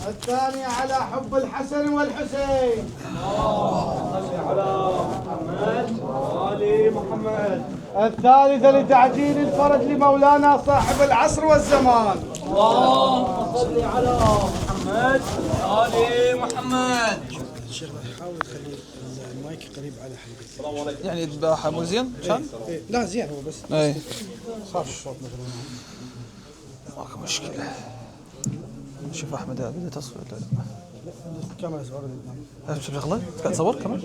الثاني على حب الحسن والحسين. صل على محمد وآل محمد. الثالثة لتعجيل الفرج لمولانا صاحب العصر والزمان. اللهم صل على محمد وآل محمد. الشيخ حاول تخلي المايك قريب على حلقك. يعني يذبح مو زين؟ كان؟ لا زين هو بس اي خاف الصوت مثلا. ماكو مشكلة. شوف احمد بدأ تصوير لا الكاميرا صغيرة. لا شوف شغله قاعد تصور كمان.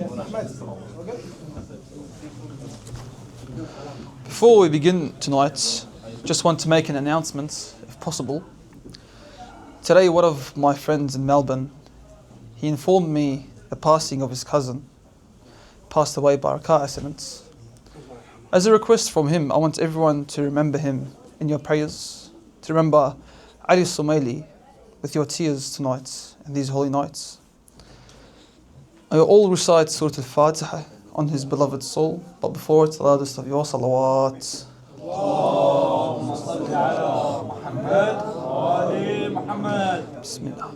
Before we begin tonight, just want to make an announcement if possible. Today one of my friends in Melbourne, he informed me the passing of his cousin, passed away by a car accident. As a request from him, I want everyone to remember him in your prayers, to remember Ali Sumaili with your tears tonight and these holy nights. I all recite Surah Al-Fatiha on his beloved soul, but before it, allow us of your salawat. اللهم صل على محمد وآل محمد. بسم الله.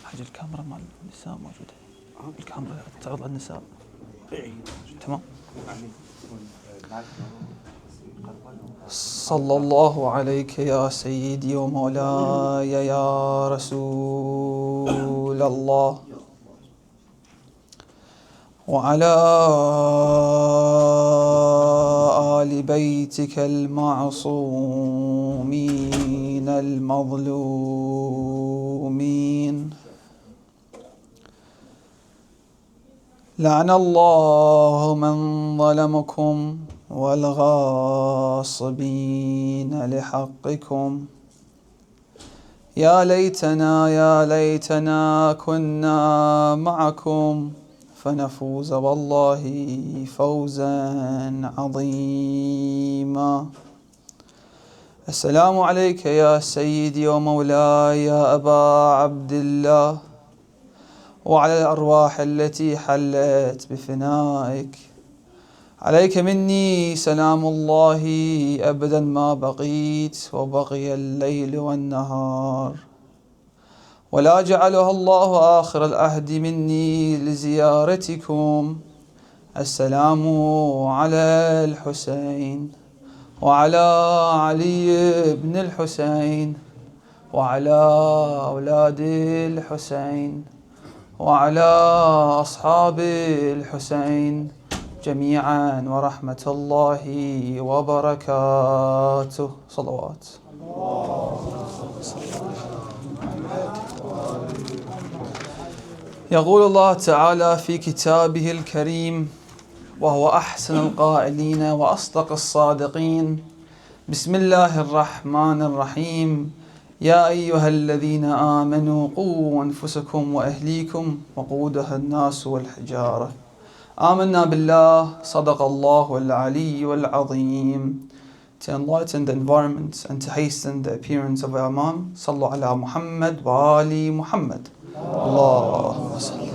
حاجة الكاميرا مع النساء موجودة. الكاميرا تعرض على النساء. تمام. صلى الله عليك يا سيدي ومولاي يا رسول الله وعلى آل بيتك المعصومين المظلومين. لعن الله من ظلمكم والغاصبين لحقكم. يا ليتنا كنا معكم فنفوز والله فوزا عظيما. السلام عليك يا سيدي ومولاي يا أبا عبد الله وعلى الأرواح التي حلت بفنائك. عليك مني سلام الله أبدا ما بقيت وبقي الليل والنهار، ولا جعلها الله آخر العهد مني لزيارتكم. السلام على الحسين وعلى علي بن الحسين وعلى أولاد الحسين وعلى أصحاب الحسين جميعا ورحمة الله وبركاته. صلوات. يقول الله تعالى في كتابه الكريم وهو أحسن القائلين وأصدق الصادقين: بسم الله الرحمن الرحيم. يا أيها الذين آمنوا قوا أنفسكم وأهليكم وقودها الناس والحجارة. آمنا بالله صدق الله العلي العظيم. To enlighten the environment and to hasten the appearance of our Imam, صلوا على محمد وآل محمد. اللهم صل.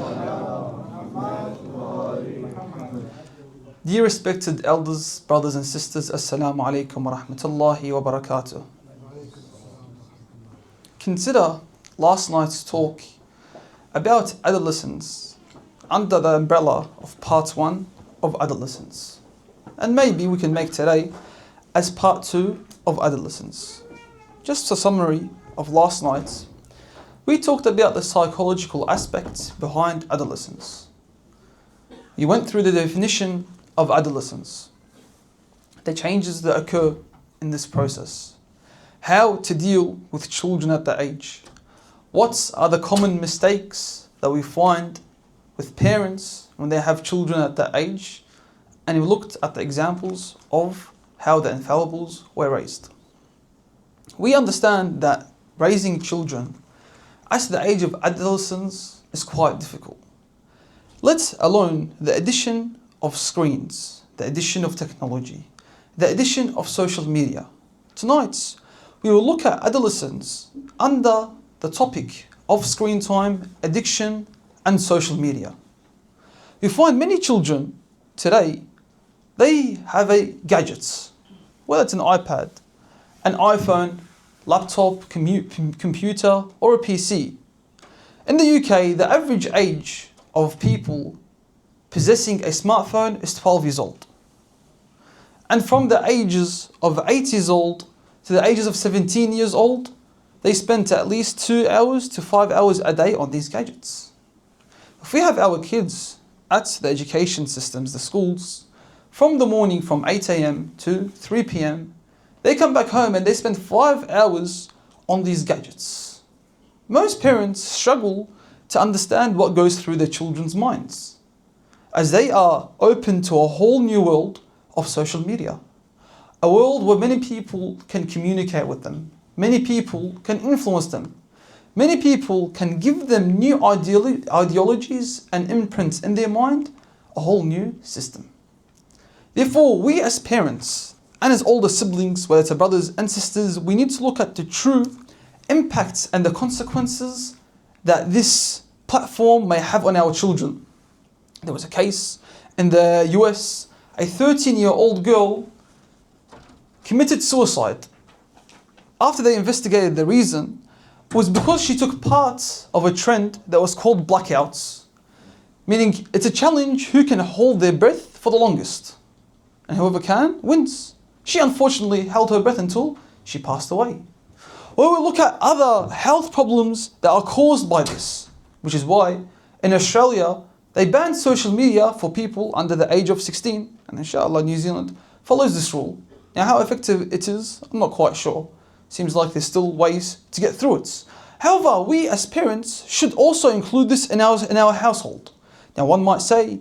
Dear respected elders, brothers and sisters, Assalamu alaikum wa rahmatullahi wa barakatuh. Consider last night's talk about adolescence under the umbrella of part 1 of adolescence. And maybe we can make today as part 2 of adolescence. Just a summary of last night. We talked about the psychological aspects behind adolescence. We went through the definition of adolescence, the changes that occur in this process, how to deal with children at that age, what are the common mistakes that we find with parents when they have children at that age, and we looked at the examples of how the infallibles were raised. We understand that raising children at the age of adolescence is quite difficult, let alone the addition of screens, the addition of technology, the addiction of social media. Tonight, we will look at adolescence under the topic of screen time, addiction, and social media. You find many children today, they have gadgets, whether it's an iPad, an iPhone, laptop, computer, or a PC. In the UK, the average age of people possessing a smartphone is 12 years old. And from the ages of 8 years old to the ages of 17 years old, they spend at least 2 hours to 5 hours a day on these gadgets. If we have our kids at the education systems, the schools, from the morning from 8 a.m. to 3 p.m, they come back home and they spend 5 hours on these gadgets. Most parents struggle to understand what goes through their children's minds, as they are open to a whole new world of social media. A world where many people can communicate with them, many people can influence them, many people can give them new ideologies and imprints in their mind, a whole new system. Therefore, we as parents and as older siblings, whether it's our brothers and sisters, we need to look at the true impacts and the consequences that this platform may have on our children. There was a case in the US, a 13-year-old girl committed suicide. After they investigated the reason, was because she took part of a trend that was called blackouts, meaning it's a challenge who can hold their breath for the longest, and whoever can wins. She unfortunately held her breath until she passed away. Well, we'll look at other health problems that are caused by this, which is why in Australia they banned social media for people under the age of 16, and inshallah New Zealand follows this rule. Now how effective it is, I'm not quite sure. Seems like there's still ways to get through it. However, we as parents should also include this in our household. Now one might say,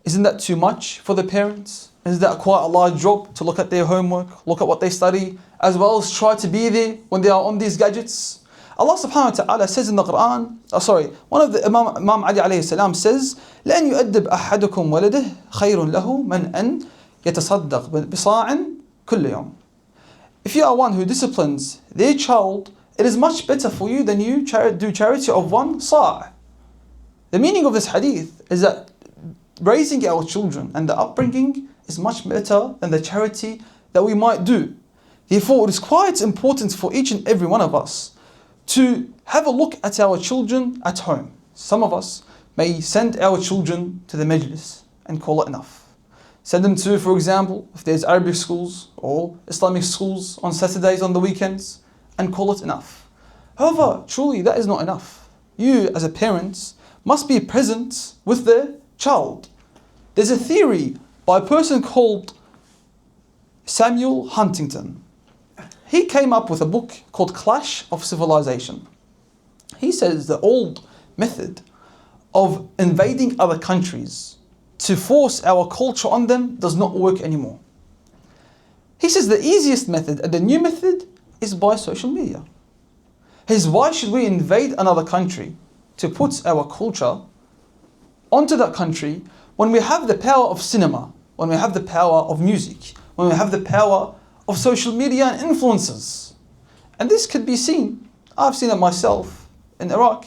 isn't that too much for the parents? Is that quite a large job to look at their homework, look at what they study, as well as try to be there when they are on these gadgets? Allah subhanahu wa ta'ala says in the Quran, one of the Imam Ali alayhi salam says, لَأَنْ يُؤَدِّبْ أَحَدُكُمْ وَلَدِهِ خَيْرٌ لَهُ مَنْ أَنْ يَتَصَدَّقْ بِصَاعٍ كُلِّ يَوْمٍ. If you are one who disciplines their child, it is much better for you than you do charity of one sa'. The meaning of this hadith is that raising our children and the upbringing is much better than the charity that we might do. Therefore, it is quite important for each and every one of us to have a look at our children at home. Some of us may send our children to the majlis and call it enough. Send them to, for example, if there's Arabic schools or Islamic schools on Saturdays, on the weekends, and call it enough. However, truly that is not enough. You as a parent must be present with the child. There's a theory by a person called Samuel Huntington. He came up with a book called Clash of Civilization. He says the old method of invading other countries to force our culture on them does not work anymore. He says the easiest method and the new method is by social media. He says, why should we invade another country to put our culture onto that country when we have the power of cinema, when we have the power of music, when we have the power of social media and influencers? And this could be seen. I've seen it myself in Iraq.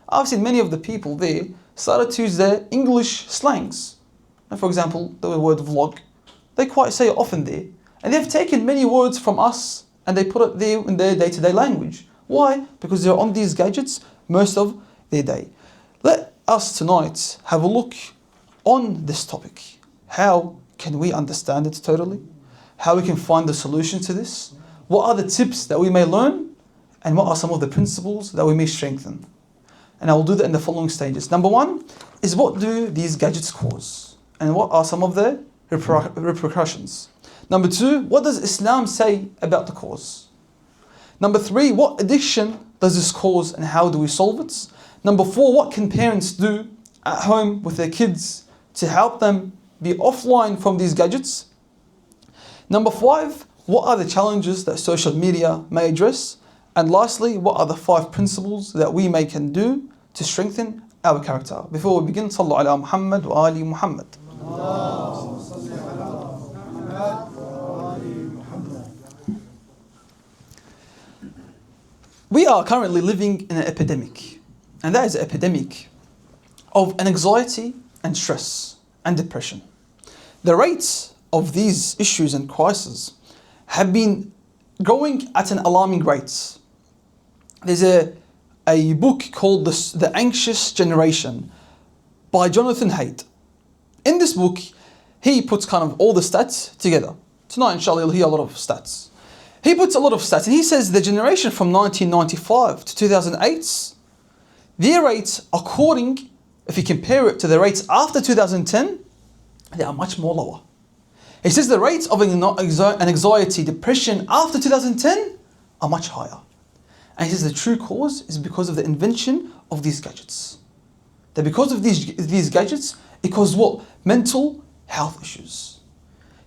I've seen many of the people there started to use their English slangs. And for example, the word vlog, they quite say it often there. And they've taken many words from us and they put it there in their day-to-day language. Why? Because they're on these gadgets most of their day. Let us tonight have a look on this topic. How can we understand it totally? How we can find the solution to this? What are the tips that we may learn? And what are some of the principles that we may strengthen? And I will do that in the following stages. Number one is, what do these gadgets cause? And what are some of the repercussions? Number two, what does Islam say about the cause? Number three, what addiction does this cause and how do we solve it? Number four, what can parents do at home with their kids to help them be offline from these gadgets? Number five, what are the challenges that social media may address? And lastly, what are the 5 principles that we can do to strengthen our character? Before we begin, Sallu ala Muhammad wa ali Muhammad. We are currently living in an epidemic, and that is an epidemic of anxiety and stress and depression. The rates of these issues and crises have been growing at an alarming rate. There's a book called The Anxious Generation by Jonathan Haidt. In this book, he puts kind of all the stats together. Tonight, inshallah, you'll hear a lot of stats. He puts a lot of stats, and he says the generation from 1995 to 2008, their rates, according, if you compare it to the rates after 2010, they are much more lower. He says the rates of anxiety, depression after 2010 are much higher. And he says the true cause is because of the invention of these gadgets. That because of these gadgets, it causes what? Mental health issues.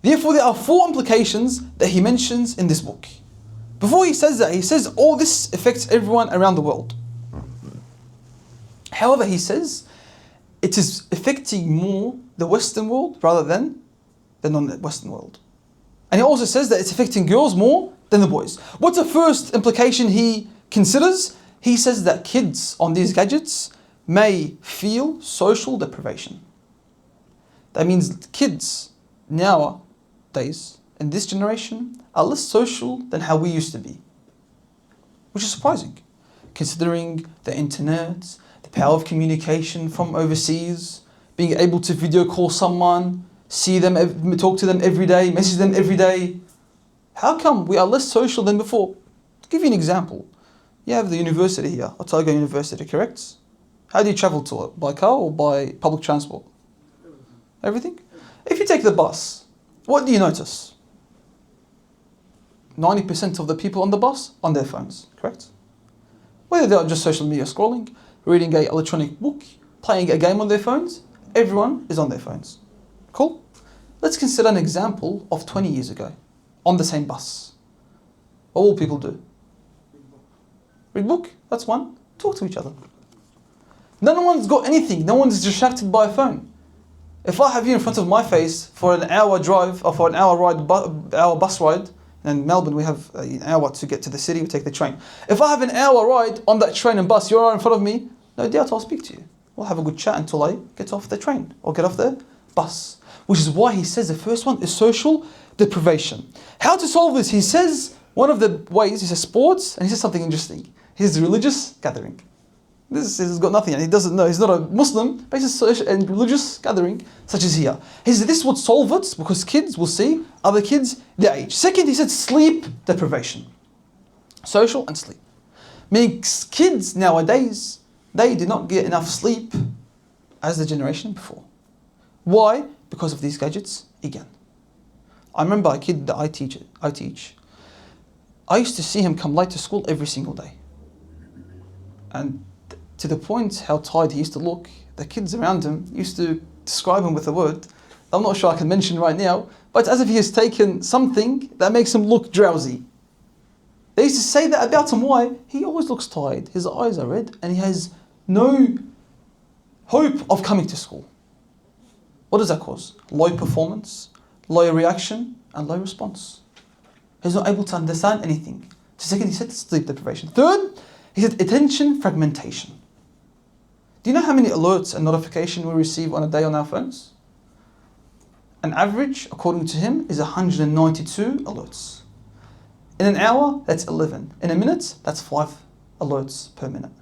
Therefore, there are 4 implications that he mentions in this book. Before he says that, he says all this affects everyone around the world. However, he says it is affecting more the Western world rather than the non-Western world. And he also says that it's affecting girls more than the boys. What's the first implication he considers? He says that kids on these gadgets may feel social deprivation. That means kids nowadays, in this generation, are less social than how we used to be. Which is surprising, considering the internet, the power of communication from overseas, being able to video call someone, see them, talk to them every day, message them every day. How come we are less social than before? To give you an example, you have the university here, Otago University, correct? How do you travel to it? By car or by public transport? Everything? If you take the bus, what do you notice? 90% of the people on the bus on their phones, correct? Whether they are just social media scrolling, reading an electronic book, playing a game on their phones, everyone is on their phones. Cool? Let's consider an example of 20 years ago, on the same bus. What will people do? Read book, that's one. Talk to each other. No one's got anything, no one's distracted by a phone. If I have you in front of my face for an hour drive, or for an hour bus ride, in Melbourne we have an hour to get to the city, we take the train. If I have an hour ride on that train and bus, you're in front of me, no doubt I'll speak to you. We'll have a good chat until I get off the train or get off the bus. Which is why he says the first one is social deprivation. How to solve this? He says one of the ways, he says sports, and he says something interesting. He says religious gathering. This has got nothing, and he doesn't know, he's not a Muslim, but he's a social and religious gathering, such as here. He said this would solve it, because kids will see other kids their age. Second, he said sleep deprivation. Social and sleep. Meaning kids nowadays, they do not get enough sleep as the generation before. Why? Because of these gadgets again. I remember a kid that I teach. I used to see him come late to school every single day. And to the point how tired he used to look, the kids around him used to describe him with a word I'm not sure I can mention right now, but as if he has taken something that makes him look drowsy. They used to say that about him. Why? He always looks tired, his eyes are red, and he has no hope of coming to school. What does that cause? Low performance, low reaction, and low response. He's not able to understand anything. Second, he said sleep deprivation. Third, he said attention fragmentation. Do you know how many alerts and notifications we receive on a day on our phones? An average, according to him, is 192 alerts. In an hour, that's 11. In a minute, that's 5 alerts per minute.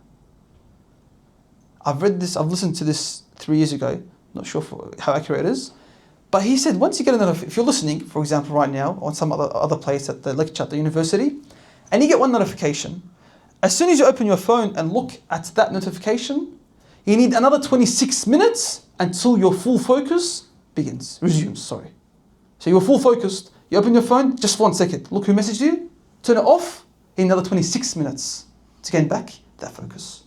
I've listened to this 3 years ago, not sure how accurate it is, but he said once you get a notification, if you're listening, for example, right now, on some other place at the lecture at the university, and you get one notification, as soon as you open your phone and look at that notification, you need another 26 minutes until your full focus resumes. So you're full focused, you open your phone, just for 1 second, look who messaged you, turn it off, you need another 26 minutes to gain back that focus.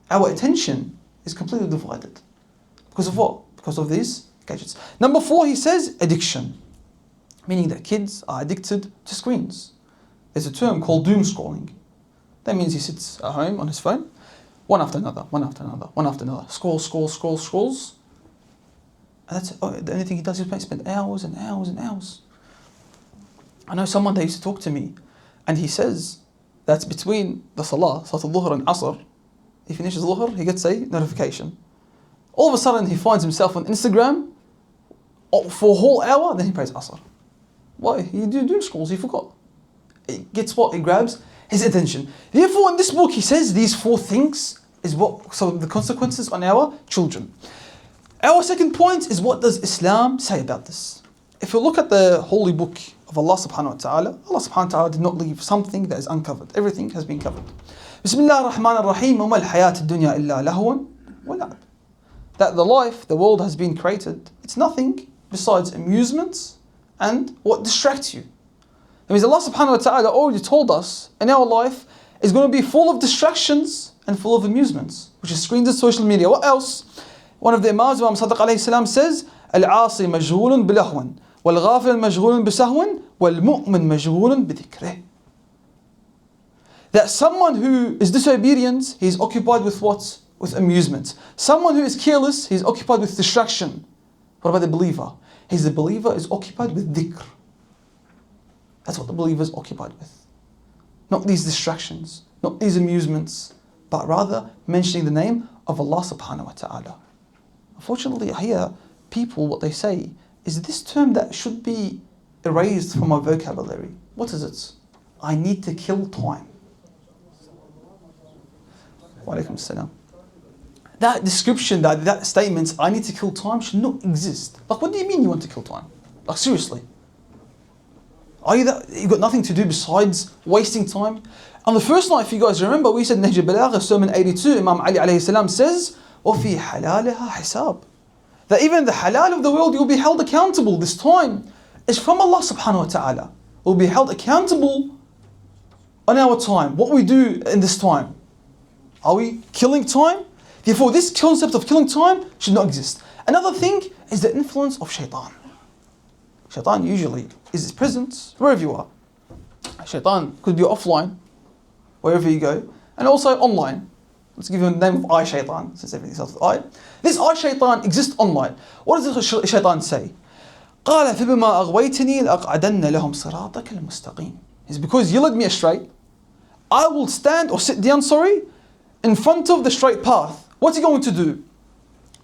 Our attention is completely divided. Because of what? Because of these gadgets. Number 4, he says addiction, meaning that kids are addicted to screens. There's a term called doom scrolling. That means he sits at home on his phone, one after another, scrolls. And that's the only thing he does is spend hours and hours and hours. I know someone that used to talk to me, and he says that's between the Salah, Salat al-Dhuhr and Asr. He finishes Dhuhr, he gets a notification. All of a sudden he finds himself on Instagram for a whole hour, then he prays Asr. Why? He doing scrolls, he forgot. It gets what? It grabs his attention. Therefore in this book he says these 4 things is what some of the consequences on our children. Our second point is, what does Islam say about this? If you look at the holy book of Allah subhanahu wa ta'ala, Allah subhanahu wa ta'ala did not leave something that is uncovered. Everything has been covered. Bismillah ar-Rahman ar-Rahim, وَمَا الْحَيَاةِ الدُّنْيَا إِلَّا لَهْوٌ وَلَعْبٌ. That the life, the world has been created, it's nothing besides amusements and what distracts you. That means Allah subhanahu wa ta'ala already told us in our life is going to be full of distractions and full of amusements, which is screens and social media. What else? One of the Imams, Imam Sadiq alayhi salam, says, العاصي مشغول بلهو والغافل مشغول بسهو والمؤمن مشغول بذكره. That someone who is disobedient, he is occupied with what? With amusement. Someone who is careless, he is occupied with distraction. What about the believer? The believer is occupied with dhikr. That's what the believer is occupied with. Not these distractions, not these amusements, but rather mentioning the name of Allah subhanahu wa ta'ala. Unfortunately, I hear people, what they say is this term that should be erased from our vocabulary. What is it? I need to kill time. Wa alaikum salam. That description, that statement, I need to kill time, should not exist. Like, what do you mean you want to kill time? Like, seriously. You've got nothing to do besides wasting time? On the first night, if you guys remember, we said Nahj al-Balagha, Sermon 82, Imam Ali alayhi salam says, وَفِي حَلَالِهَا حِسَابٌ. That even the halal of the world, you'll be held accountable. This time is from Allah subhanahu wa ta'ala. We'll be held accountable on our time, what we do in this time. Are we killing time? Therefore, this concept of killing time should not exist. Another thing is the influence of shaitan. Shaitan usually is present wherever you are. Shaitan could be offline, wherever you go, and also online. Let's give you the name of shaitan, since everything starts with I. This shaitan exists online. What does the shaitan say? قال فبما أغويتني لأقعدن لهم صراطك المستقيم. It's because you led me astray. I will stand or sit down, in front of the straight path. What's he going to do?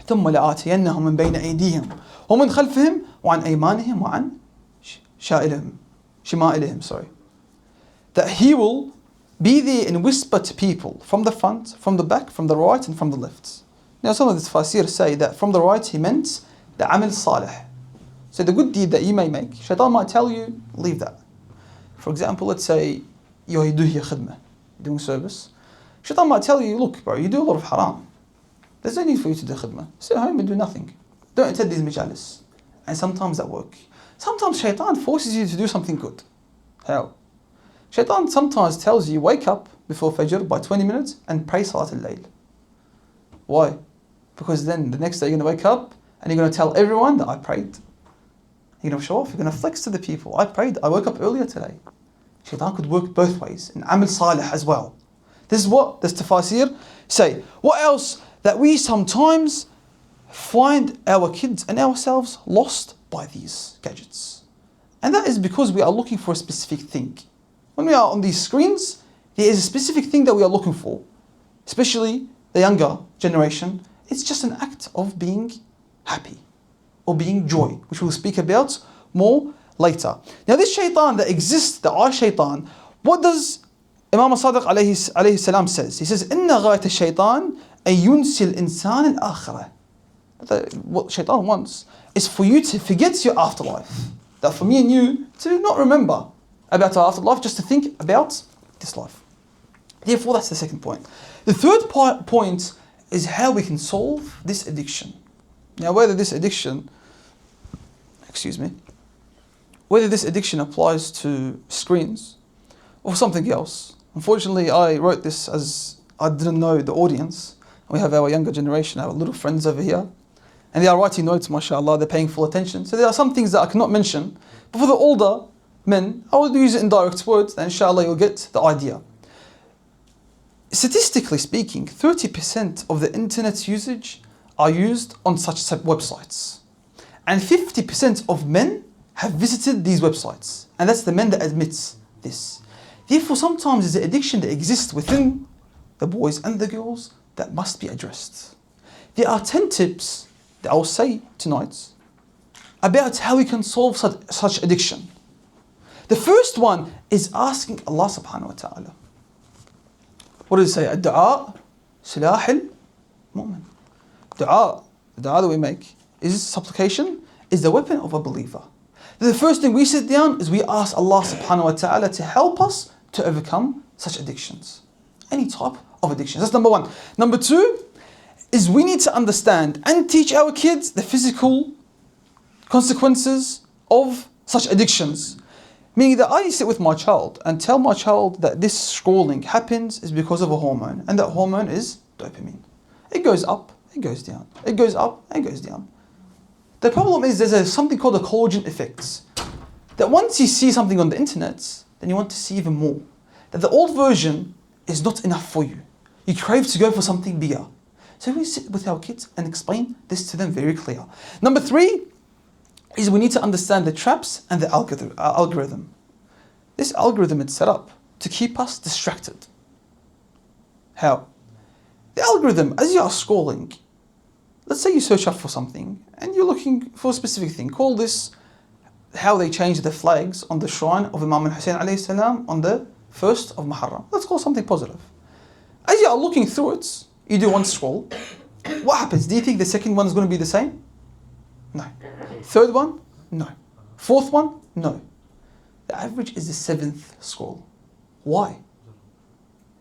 ثم لآتينهم من بين أيديهم ومن خلفهم وعن أيمانهم وعن شمائلهم. That he will be there and whisper to people from the front, from the back, from the right and from the left. Now some of the tafsir say that from the right he meant the amal salih. So the good deed that you may make, shaitan might tell you, leave that. For example, let's say you're doing khidmah, doing service. Shaitan might tell you, look bro, you do a lot of haram. There's no need for you to do khidmah. Sit home and do nothing. Don't attend these majalis. And sometimes that work. Sometimes shaitan forces you to do something good. How? Shaitan sometimes tells you, wake up before Fajr by 20 minutes and pray Salat al-Layl. Why? Because then the next day you're going to wake up and you're going to tell everyone that I prayed. You're going to show off, you're going to flex to the people. I prayed, I woke up earlier today. Shaitan could work both ways, and amal salih as well. This is what this tafasir say. What else? That we sometimes find our kids and ourselves lost by these gadgets. And that is because we are looking for a specific thing. When we are on these screens, there is a specific thing that we are looking for. Especially the younger generation. It's just an act of being happy or being joy, which we'll speak about more later. Now this shaitan that exists, the shaitan, what does Imam Sadiq alayhi salam says? He says, إِنَّ غَايَةَ الشَّيْطَانِ أَن يُنْسِي الْإِنسَانِ الْآخِرَةِ. What shaitan wants is for you to forget your afterlife. That for me and you to not remember about our afterlife, just to think about this life. Therefore, that's the second point. The third point is how we can solve this addiction. Now, whether this addiction applies to screens or something else. Unfortunately, I wrote this as I didn't know the audience. We have our younger generation, our little friends over here, and they are writing notes, mashallah, they're paying full attention. So there are some things that I cannot mention, but for the older men, I will use it in direct words, and inshallah you'll get the idea. Statistically speaking, 30% of the internet's usage are used on such websites. And 50% of men have visited these websites. And that's the men that admits this. Therefore, sometimes there's an addiction that exists within the boys and the girls that must be addressed. There are 10 tips that I'll say tonight about how we can solve such addiction. The first one is asking Allah subhanahu wa ta'ala. What does it say? Ad-du'a silah al-mu'min. Dua, the dua that we make, is supplication, is the weapon of a believer. The first thing we sit down is we ask Allah subhanahu wa ta'ala to help us to overcome such addictions. Any type of addictions. That's number one. Number two is we need to understand and teach our kids the physical consequences of such addictions. Meaning that I sit with my child and tell my child that this scrolling happens is because of a hormone, and that hormone is dopamine. It goes up, it goes down. It goes up and goes down. The problem is there's something called the collagen effects. That once you see something on the internet, then you want to see even more. That the old version is not enough for you. You crave to go for something bigger. So we sit with our kids and explain this to them very clear. Number three is we need to understand the traps and the algorithm. This algorithm is set up to keep us distracted. How? The algorithm, as you are scrolling, let's say you search up for something and you're looking for a specific thing. Call this how they changed the flags on the shrine of Imam al-Hussein alayhi salam on the 1st of Muharram. Let's call something positive. As you are looking through it, you do one scroll. What happens? Do you think the second one is going to be the same? No. Third one? No. Fourth one? No. The average is the 7th scroll. Why?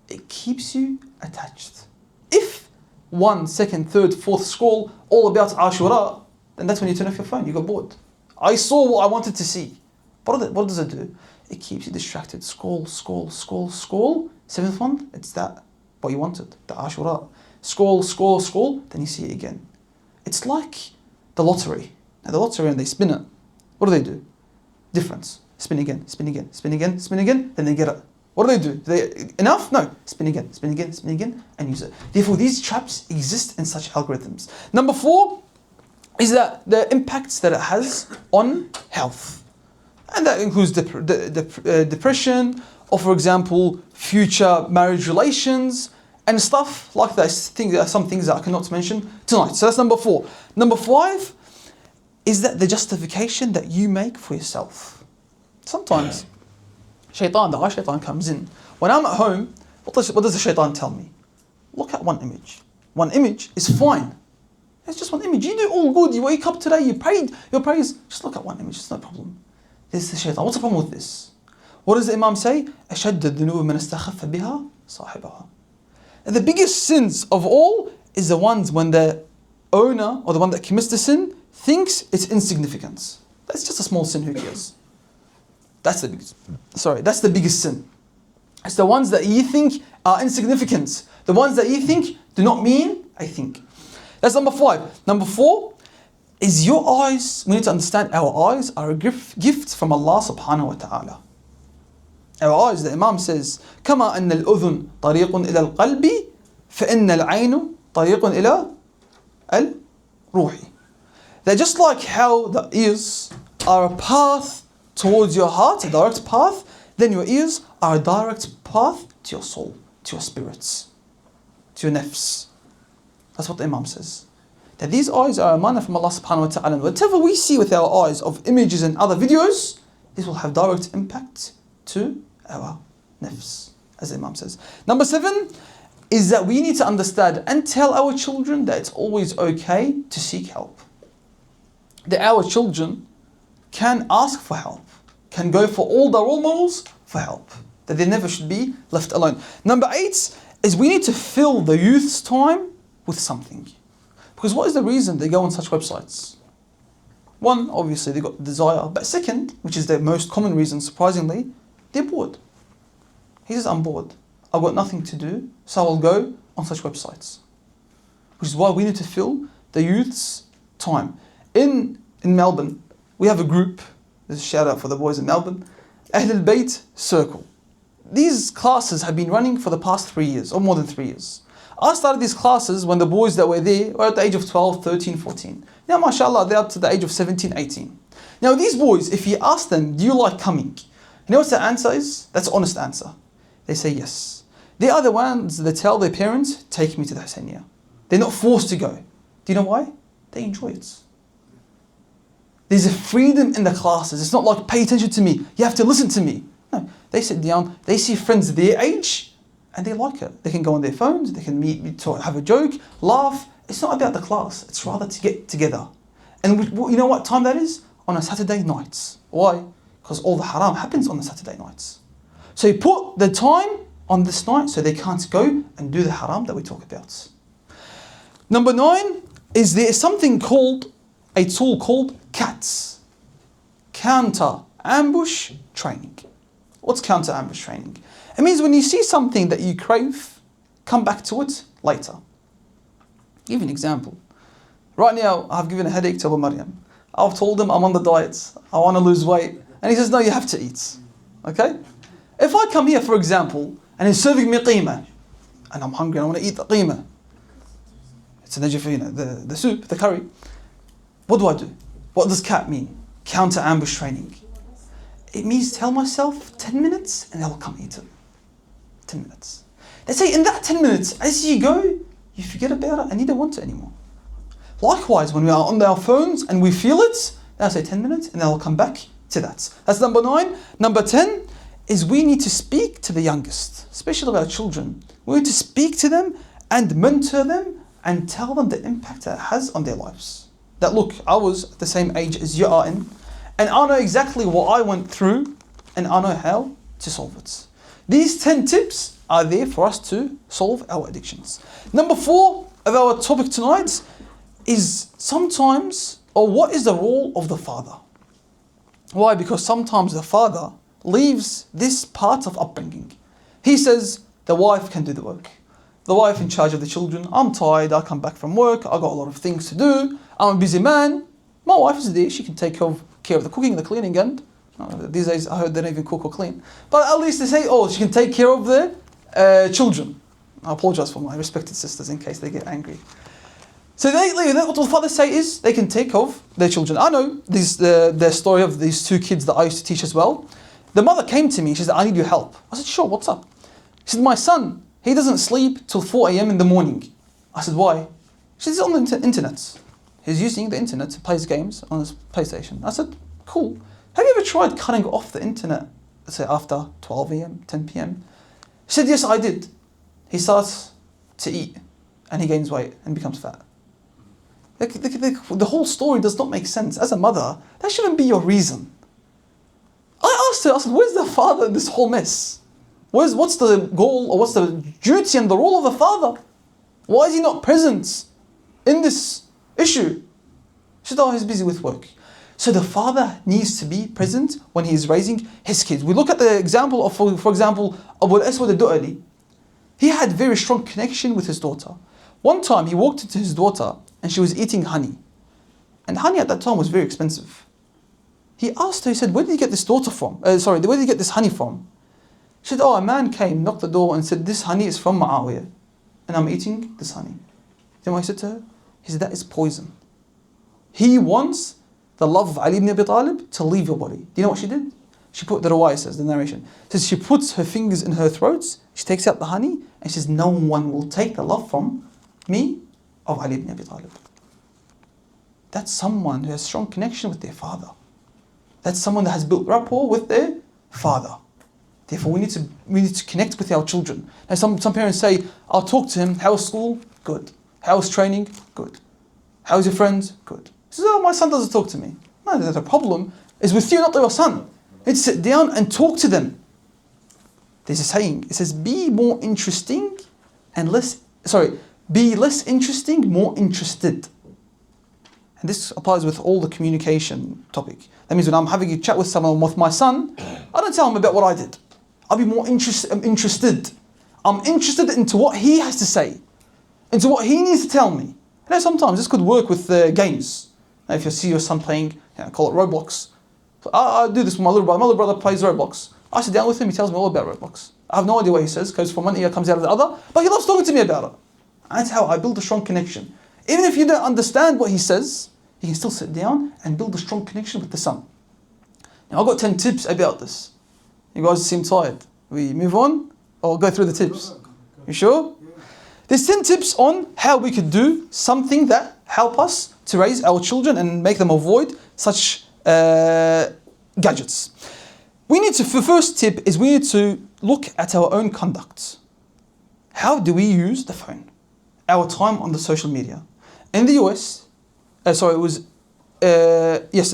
It keeps you attached. If 1, 2nd, 3rd, 4th scroll all about Ashura, then that's when you turn off your phone. You got bored. I saw what I wanted to see. What does it do? It keeps you distracted. Scroll, scroll, scroll, scroll. 7th one, it's that what you wanted, the Ashura. Scroll, scroll, scroll, then you see it again. It's like the lottery. Now the lottery, and they spin it. What do? Difference. Spin again, spin again, spin again, spin again, then they get it. What do? Enough? No. Spin again, spin again, spin again, and use it. Therefore, these traps exist in such algorithms. Number 4 is that the impacts that it has on health. And that includes depression, or for example, future marriage relations, and stuff like that. Some things that I cannot mention tonight. So that's number 4. Number 5 is that the justification that you make for yourself. Sometimes, the shaitan comes in. When I'm at home, what does the shaitan tell me? Look at one image. One image is fine. It's just one image. You do all good. You wake up today, you prayed your prayers. Just look at one image. It's no problem. This is the shaitan. What's the problem with this? What does the Imam say? أَشَدَّ الذُّنُوبِ مَنْ اسْتَخَفَّ بِهَا صَاحِبَهَا. And the biggest sins of all is the ones when the owner or the one that commits the sin thinks it's insignificance. That's just a small sin, who cares? That's the biggest sin. It's the ones that you think are insignificant. The ones that you think do not mean I think. That's number 5. Number 4 is your eyes. We need to understand our eyes are a gift from Allah subhanahu wa ta'ala. Our eyes, the Imam says, كما أن الأذن طريق إلى القلب فإن العين طريق إلى الروح. They're just like how the ears are a path towards your heart, a direct path, then your ears are a direct path to your soul, to your spirits, to your nafs. That's what the Imam says. That these eyes are a manna from Allah subhanahu wa ta'ala. And whatever we see with our eyes of images and other videos, this will have direct impact to our nafs, as the Imam says. Number 7 is that we need to understand and tell our children that it's always okay to seek help. That our children can ask for help, can go for all the role models for help. That they never should be left alone. Number 8 is we need to fill the youth's time with something. Because what is the reason they go on such websites? 1, obviously they got desire. But 2nd, which is the most common reason, surprisingly, they're bored. He says, I'm bored. I've got nothing to do, so I will go on such websites. Which is why we need to fill the youth's time. In Melbourne, we have a group, there's a shout out for the boys in Melbourne, Ahl al-Bayt Circle. These classes have been running for the past 3 years, or more than 3 years. I started these classes when the boys that were there were at the age of 12, 13, 14. Now, mashallah, they're up to the age of 17, 18. Now, these boys, if you ask them, do you like coming? You know what the answer is? That's an honest answer. They say yes. They are the ones that tell their parents, take me to the Husainiyah. They're not forced to go. Do you know why? They enjoy it. There's a freedom in the classes. It's not like, pay attention to me, you have to listen to me. No, they sit down, they see friends their age, and they like it. They can go on their phones, they can meet, talk, have a joke, laugh. It's not about the class, it's rather to get together. And you know what time that is? On a Saturday night. Why? Because all the haram happens on the Saturday nights. So you put the time on this night so they can't go and do the haram that we talk about. Number 9 is there is something called, a tool called CATS. Counter Ambush Training. What's counter ambush training? It means when you see something that you crave, come back to it later. Give you an example. Right now, I've given a headache to Abu Maryam. I've told him I'm on the diet, I want to lose weight. And he says, no, you have to eat. Okay? If I come here, for example, and he's serving me qima, and I'm hungry and I want to eat the qima, it's a najaf, you know, the soup, the curry. What do? What does CAT mean? Counter ambush training. It means tell myself 10 minutes and I will come eat it. 10 minutes. Let's say in that 10 minutes, as you go, you forget about it and you don't want it anymore. Likewise, when we are on our phones and we feel it, then I say 10 minutes and then I'll come back to that. That's number 9. Number 10 is we need to speak to the youngest, especially our children. We need to speak to them and mentor them and tell them the impact that it has on their lives. That look, I was at the same age as you are in, and I know exactly what I went through, and I know how to solve it. These 10 tips are there for us to solve our addictions. Number 4 of our topic tonight is sometimes, or what is the role of the father? Why? Because sometimes the father leaves this part of upbringing. He says the wife can do the work. The wife in charge of the children. I'm tired, I come back from work, I got a lot of things to do, I'm a busy man. My wife is there, she can take care of the cooking, the cleaning, and these days I heard they don't even cook or clean. But at least they say, oh, she can take care of the children. I apologize for my respected sisters in case they get angry. So what the fathers say is they can take care of their children. I know the story of these 2 kids that I used to teach as well. The mother came to me, she said, I need your help. I said, sure, what's up? She said, my son, he doesn't sleep till 4 a.m. in the morning. I said, why? She said, he's on the internet. He's using the internet to play games on his PlayStation. I said, cool. Have you ever tried cutting off the internet, let's say after 12 a.m., 10 p.m.? She said, yes, I did. He starts to eat and he gains weight and becomes fat. The whole story does not make sense. As a mother, that shouldn't be your reason. I asked her, I said, where's the father in this whole mess? What's the goal or what's the duty and the role of the father? Why is he not present in this issue? She said, oh, he's busy with work. So the father needs to be present when he is raising his kids. We look at the example of, for example, Al-Aswad al-Du'ali. He had very strong connection with his daughter. One time he walked into his daughter and she was eating honey. And honey at that time was very expensive. He asked her, he said, where did you get this daughter from? Where did you get this honey from? She said, oh, a man came, knocked the door and said, this honey is from Muawiyah. And I'm eating this honey. You know what I said to her? He said, that is poison. He wants the love of Ali ibn Abi Talib to leave your body. Do you know what she did? She put, the riwayah says, the narration, says she puts her fingers in her throat, she takes out the honey, and she says, no one will take the love from me of Ali ibn Abi Talib. That's someone who has strong connection with their father. That's someone that has built rapport with their father. Therefore, we need to connect with our children. Now, some parents say, I'll talk to him. How's school? Good. How's training? Good. How's your friends? Good. He says, oh, my son doesn't talk to me. No, the problem is with you, not your son. You need to sit down and talk to them. There's a saying. It says, be less interesting, more interested. And this applies with all the communication topic. That means when I'm having a chat with someone, with my son, I don't tell him about what I did. I'll be more interested. I'm interested into what he has to say, into what he needs to tell me. You know, sometimes this could work with games. Now, if you see your son playing, call it Roblox. I do this with my little brother. My little brother plays Roblox. I sit down with him, he tells me all about Roblox. I have no idea what he says, goes from one ear, comes out of the other, but he loves talking to me about it. And that's how I build a strong connection. Even if you don't understand what he says, you can still sit down and build a strong connection with the son. Now, I've got 10 tips about this. You guys seem tired. We move on or go through the tips? You sure? There's 10 tips on how we could do something that help us to raise our children and make them avoid such gadgets. The first tip is we need to look at our own conduct. How do we use the phone? Our time on the social media. In the US, in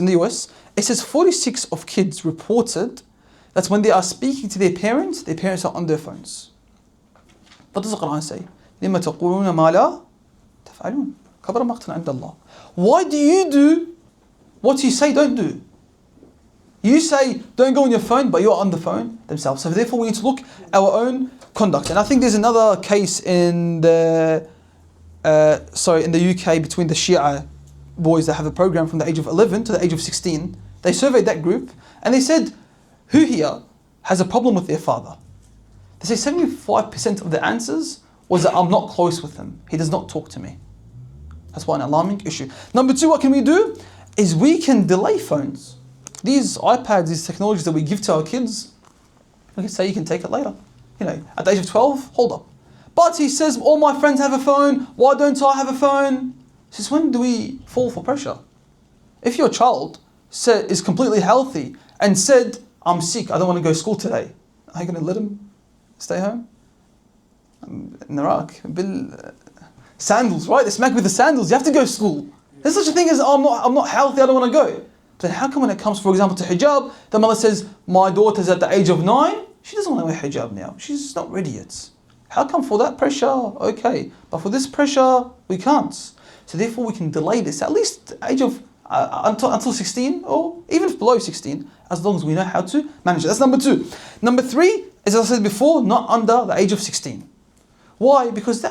the US, it says 46 of kids reported that when they are speaking to their parents are on their phones. What does the Quran say? لِمَّ تَقُولُونَ مَا لَا تَفْعَلُونَ كَبَرَ مَقْتًا عِنْدَ اللَّهِ. Why do you do what you say don't do? You say don't go on your phone, but you're on the phone themselves. So therefore we need to look at our own conduct. And I think there's another case in the UK between the Shia boys that have a program from the age of 11 to the age of 16. They surveyed that group and they said, who here has a problem with their father? They say 75% of the answers was that I'm not close with him. He does not talk to me. That's why an alarming issue. Number two, what can we do? Is we can delay phones. These iPads, these technologies that we give to our kids, we can say you can take it later. At the age of 12, hold up. But he says, all my friends have a phone, why don't I have a phone? Since when do we fall for pressure? If your child is completely healthy and said, I'm sick, I don't want to go to school today, are you going to let him stay home? In Iraq, sandals, right? They smack with the sandals, you have to go to school. There's such a thing as, I'm not healthy, I don't want to go. But how come when it comes, for example, to hijab, the mother says, my daughter's at the age of 9, she doesn't want to wear hijab now. She's not ready yet. How come for that pressure? Okay. But for this pressure, we can't. So therefore we can delay this at least the age of, until 16 or even below 16, as long as we know how to manage it. That's number two. Number three, as I said before, not under the age of 16. Why? Because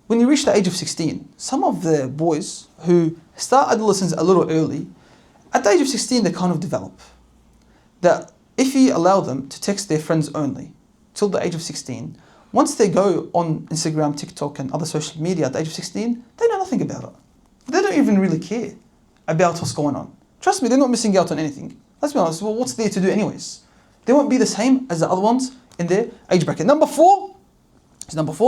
when you reach the age of 16, some of the boys who start adolescence a little early, at the age of 16, they kind of develop. That if you allow them to text their friends only till the age of 16, once they go on Instagram, TikTok and other social media at the age of 16, they know nothing about it. They don't even really care about what's going on. Trust me, they're not missing out on anything. Let's be honest, well, what's there to do anyways? They won't be the same as the other ones in their age bracket. Number four,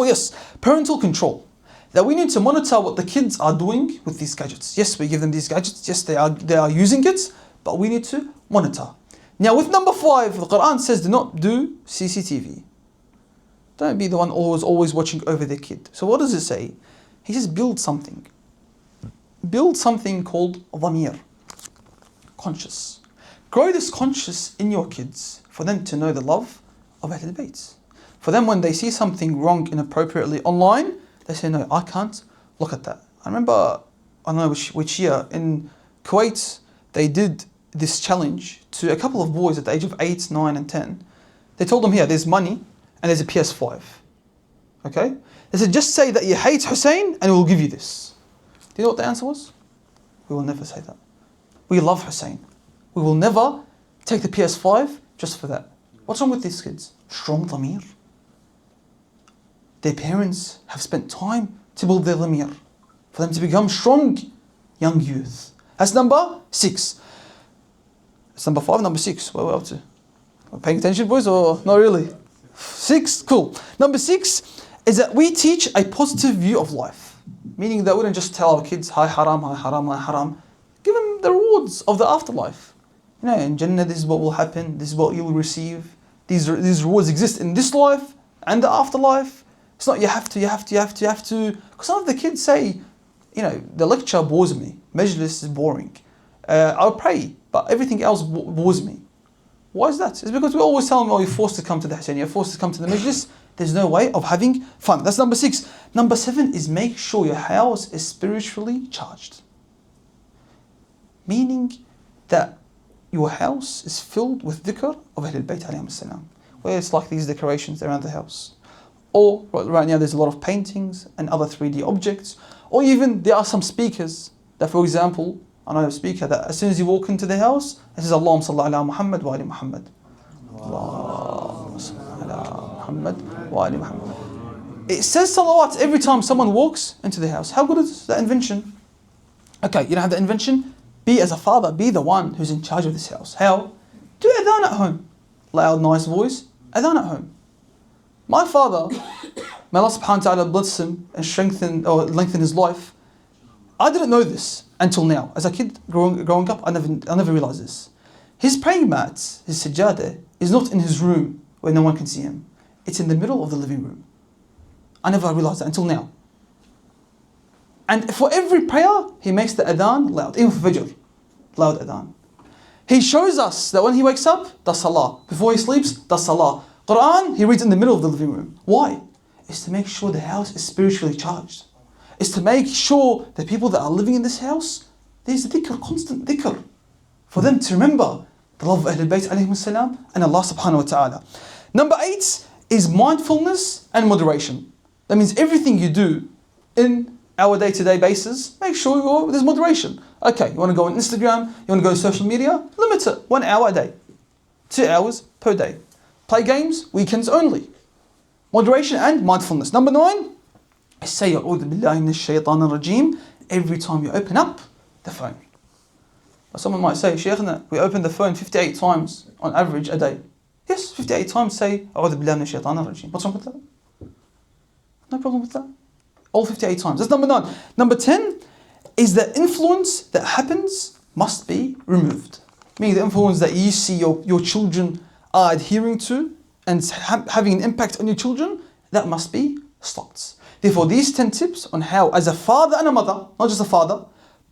yes, parental control. That we need to monitor what the kids are doing with these gadgets. Yes, we give them these gadgets. Yes, they are using it, but we need to monitor. Now with number 5, the Quran says do not do CCTV. Don't be the one always watching over their kid. So what does it say? He says build something. Build something called dhamir, conscious. Grow this conscious in your kids for them to know the love of Ahlul Bayt. For them when they see something wrong inappropriately online, they say, no, I can't look at that. I remember, I don't know which year, in Kuwait, they did this challenge to a couple of boys at the age of 8, 9 and 10. They told them, here, there's money and there's a PS5. Okay? They said, just say that you hate Hussein and we'll give you this. Do you know what the answer was? We will never say that. We love Hussein. We will never take the PS5 just for that. What's wrong with these kids? Strong dhamir. Their parents have spent time to build their dhamir, for them to become strong young youth. That's number 6. That's number 5, number 6. What are we up to? Are we paying attention, boys, or not really? 6, cool. Number 6 is that we teach a positive view of life. Meaning that we don't just tell our kids, hi haram, hi haram, hi haram. Give them the rewards of the afterlife. In Jannah, this is what will happen, this is what you will receive. These rewards exist in this life and the afterlife. It's not you have to. Because some of the kids say, the lecture bores me. Majlis is boring. I'll pray, but everything else bores me. Why is that? It's because we always tell them, you're forced to come to the Hussein, you're forced to come to the Majlis. There's no way of having fun. That's number 6. Number 7 is make sure your house is spiritually charged. Meaning that your house is filled with dhikr of Ahlul Bayt alayhim salam. Where it's like these decorations around the house. Or right now there's a lot of paintings and other 3D objects. Or even there are some speakers that, for example, I know a speaker that as soon as you walk into the house, it says Allahumma salli ala Muhammad wa ali Muhammad. Allahumma salli ala Muhammad wa ali Muhammad. It says salawat every time someone walks into the house. How good is that invention? Okay, you don't have the invention? Be as a father, be the one who's in charge of this house. How? Do adhan at home. loud, nice voice, adhan at home. My father, may Allah subhanahu wa ta'ala bless him and strengthen or lengthen his life, I didn't know this until now. As a kid growing up, I never realized this. His praying mat, his sajjadah, is not in his room where no one can see him. It's in the middle of the living room. I never realized that until now. And for every prayer, he makes the adhan loud, even for Fajr, loud adhan. He shows us that when he wakes up, does salah. Before he sleeps, does salah. Quran, he reads in the middle of the living room. Why? It's to make sure the house is spiritually charged. It's to make sure the people that are living in this house, there's dhikr, constant dhikr, for them to remember the love of Ahlul Bayt alayhim salam and Allah subhanahu wa ta'ala. Number 8 is mindfulness and moderation. That means everything you do in our day-to-day basis, make sure there's moderation. Okay, you want to go on Instagram, you want to go to social media, limit it, 1 hour a day, 2 hours per day. Play games, weekends only. Moderation and mindfulness. Number 9 is say A'udhu billahi minash shaitanir rajeem every time you open up the phone. Someone might say, Shaykhna, we open the phone 58 times on average a day. Yes, 58 times say A'udhu billahi minash shaitanir rajeem. What's wrong with that? No problem with that. All 58 times. That's number 9. Number 10 is the influence that happens must be removed. Meaning the influence that you see your children are adhering to and having an impact on your children, that must be stopped. Therefore, these 10 tips on how, as a father and a mother, not just a father,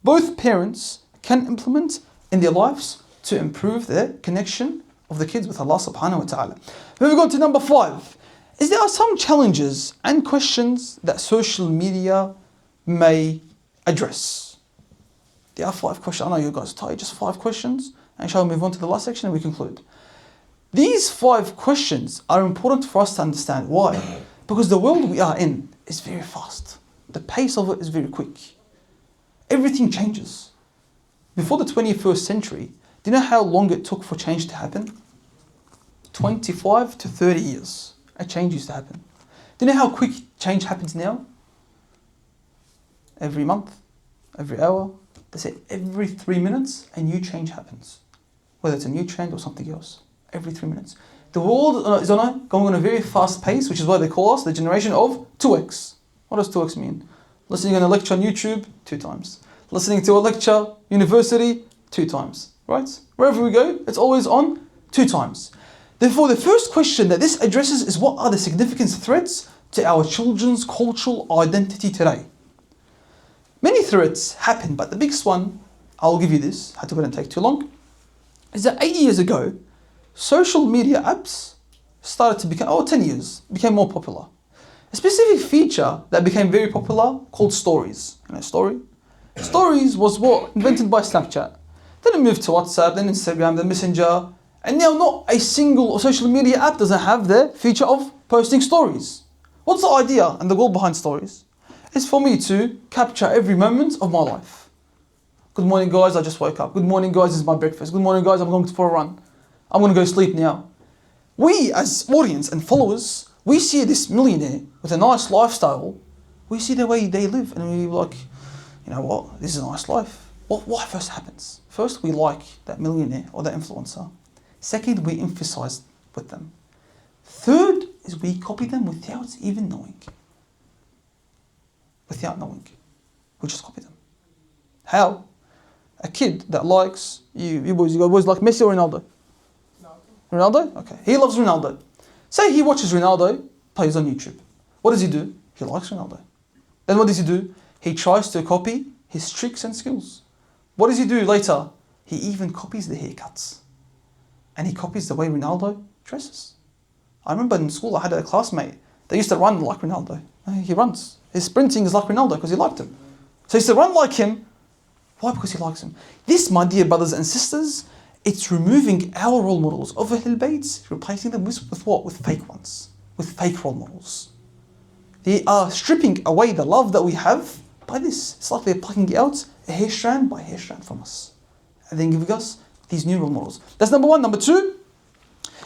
both parents can implement in their lives to improve their connection of the kids with Allah subhanahu wa ta'ala. Moving on to number 5, is there are some challenges and questions that social media may address. There are 5 questions. I know you guys are tired, just 5 questions. And shall we move on to the last section and we conclude. These 5 questions are important for us to understand. Why? Because the world we are in is very fast. The pace of it is very quick. Everything changes. Before the 21st century, do you know how long it took for change to happen? 25 to 30 years. A change used to happen. Do you know how quick change happens now? Every month, every hour, they say every 3 minutes a new change happens. Whether it's a new trend or something else. Every 3 minutes. The world is going on a very fast pace, which is why they call us the generation of 2x. What does 2x mean? Listening on a lecture on YouTube, 2 times. Listening to a lecture, university, 2 times. Right? Wherever we go, it's always on 2 times. Therefore, the first question that this addresses is what are the significant threats to our children's cultural identity today? Many threats happen, but the biggest one, I'll give you this, I hope it don't take too long, is that 8 years ago, social media apps started to become, 10 years, became more popular. A specific feature that became very popular called stories. You know, story? Stories was what? Invented by Snapchat. Then it moved to WhatsApp, then Instagram, then Messenger. And now not a single social media app doesn't have the feature of posting stories. What's the idea and the goal behind stories? It's for me to capture every moment of my life. Good morning guys, I just woke up. Good morning guys, this is my breakfast. Good morning guys, I'm going for a run. I'm going to go sleep now. We as audience and followers, we see this millionaire with a nice lifestyle. We see the way they live and we're like, you know what, this is a nice life. What first happens? First, we like that millionaire or that influencer. Second, we emphasize with them. Third is we copy them without even knowing. Without knowing. We just copy them. How? A kid that likes, you boys like Messi or Ronaldo? Ronaldo? Okay. He loves Ronaldo. Say he watches Ronaldo, plays on YouTube. What does he do? He likes Ronaldo. Then what does he do? He tries to copy his tricks and skills. What does he do later? He even copies the haircuts. And he copies the way Ronaldo dresses. I remember in school I had a classmate. They used to run like Ronaldo. He runs. His sprinting is like Ronaldo because he liked him. So he used to run like him. Why? Because he likes him. This, my dear brothers and sisters, it's removing our role models of Ahlul Bayt, replacing them with what? With fake ones. With fake role models. They are stripping away the love that we have by this. It's like they're plucking out a hair strand by hair strand from us. And then giving us these new role models. That's number 1. Number 2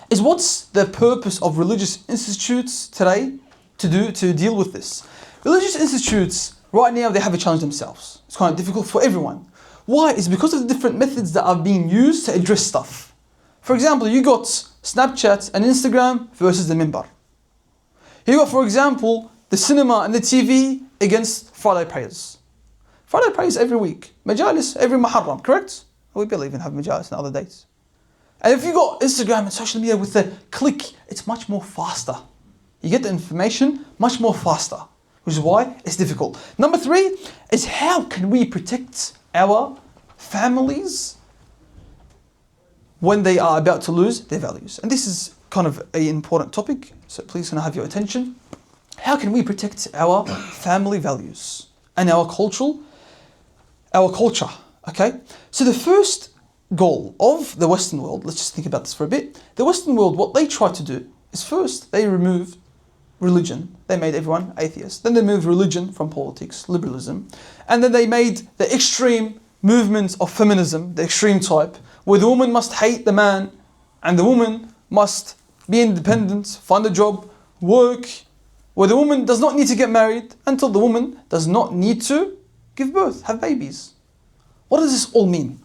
is what's the purpose of religious institutes today to deal with this? Religious institutes, right now, they have a challenge themselves. It's kind of difficult for everyone. Why? It's because of the different methods that are being used to address stuff. For example, you got Snapchat and Instagram versus the minbar. You got, for example, the cinema and the TV against Friday prayers. Friday prayers every week. Majalis every Muharram, correct? We barely even have majalis on other dates. And if you got Instagram and social media with the click, it's much more faster. You get the information much more faster, which is why it's difficult. Number 3 is how can we protect our families when they are about to lose their values? And this is kind of an important topic, so please can I have your attention? How can we protect our family values and our culture? Okay? So the first goal of the Western world, let's just think about this for a bit. The Western world, what they try to do is first they remove religion. They made everyone atheist. Then they moved religion from politics, liberalism. And then they made the extreme movements of feminism, the extreme type, where the woman must hate the man and the woman must be independent, find a job, work, where the woman does not need to get married until the woman does not need to give birth, have babies. What does this all mean?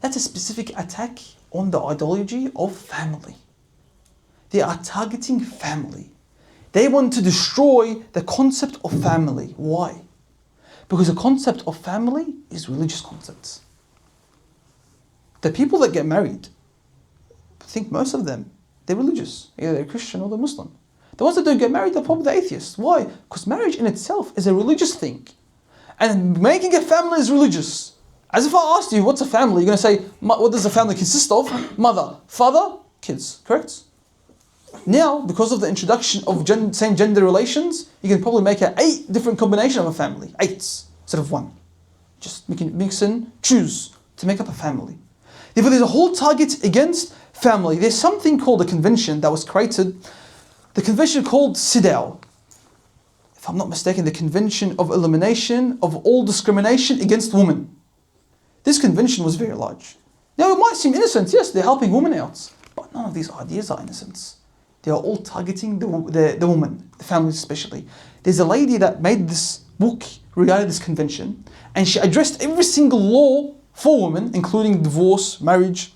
That's a specific attack on the ideology of family. They are targeting family. They want to destroy the concept of family. Why? Because the concept of family is religious concepts. The people that get married, I think most of them, they're religious. Either they're Christian or they're Muslim. The ones that don't get married, they're probably atheists. Why? Because marriage in itself is a religious thing. And making a family is religious. As if I asked you, what's a family? You're going to say, what does a family consist of? Mother, father, kids, correct? Now, because of the introduction of same gender relations, you can probably make an 8 different combination of a family. 8 instead of 1. Just mix and choose to make up a family. Therefore, there's a whole target against family. There's something called a convention that was created. The convention called CEDAW. If I'm not mistaken, the Convention of Elimination of All Discrimination Against Women. This convention was very large. Now, it might seem innocent. Yes, they're helping women out. But none of these ideas are innocent. They are all targeting the woman, the families especially. There's a lady that made this book regarding this convention, and she addressed every single law for women, including divorce, marriage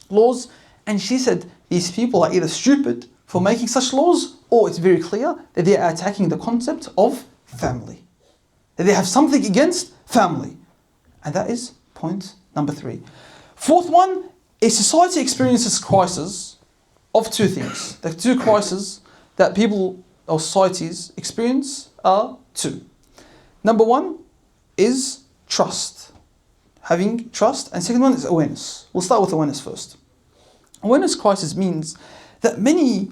laws, and she said these people are either stupid for making such laws, or it's very clear that they are attacking the concept of family. That they have something against family. And that is point number 3. Fourth one is society experiences crisis of 2 things. The 2 crises that people or societies experience are 2. Number 1 is trust. Having trust. And second one is awareness. We'll start with awareness first. Awareness crisis means that many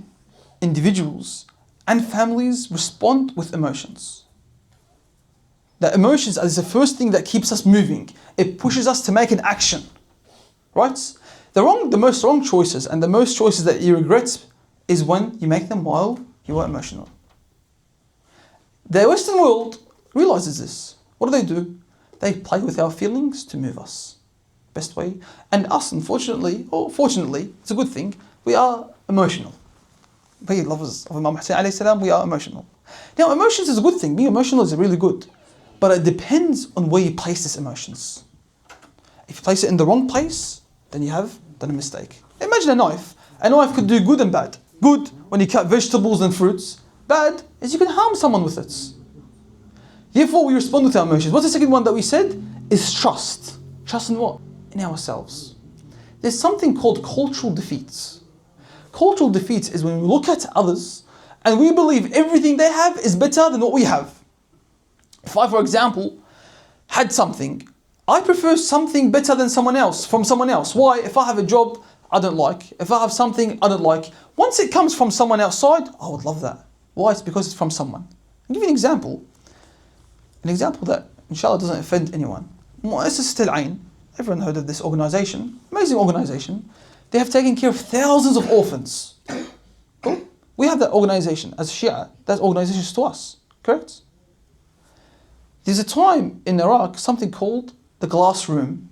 individuals and families respond with emotions. That emotions is the first thing that keeps us moving. It pushes us to make an action. Right? The most wrong choices and the most choices that you regret is when you make them while you are emotional. The Western world realizes this. What do? They play with our feelings to move us. Best way. And us, unfortunately, or fortunately, it's a good thing, we are emotional. We lovers of Imam Hussein alayhi salam, we are emotional. Now, emotions is a good thing. Being emotional is really good. But it depends on where you place these emotions. If you place it in the wrong place, then you have done a mistake. Imagine a knife. A knife could do good and bad. Good when you cut vegetables and fruits. Bad is you can harm someone with it. Therefore, we respond with our emotions. What's the second one that we said? Is trust. Trust in what? In ourselves. There's something called cultural defeats. Cultural defeats is when we look at others and we believe everything they have is better than what we have. If I, for example, had something, I prefer something better than someone else, from someone else. Why? If I have a job I don't like, if I have something I don't like, once it comes from someone outside, I would love that. Why? It's because it's from someone. I'll give you an example. An example that, inshallah, doesn't offend anyone. Mu'assasat al-Ain, everyone heard of this organization, amazing organization. They have taken care of thousands of orphans. Cool? We have that organization as Shia, that organization is to us, correct? There's a time in Iraq, something called the glass room.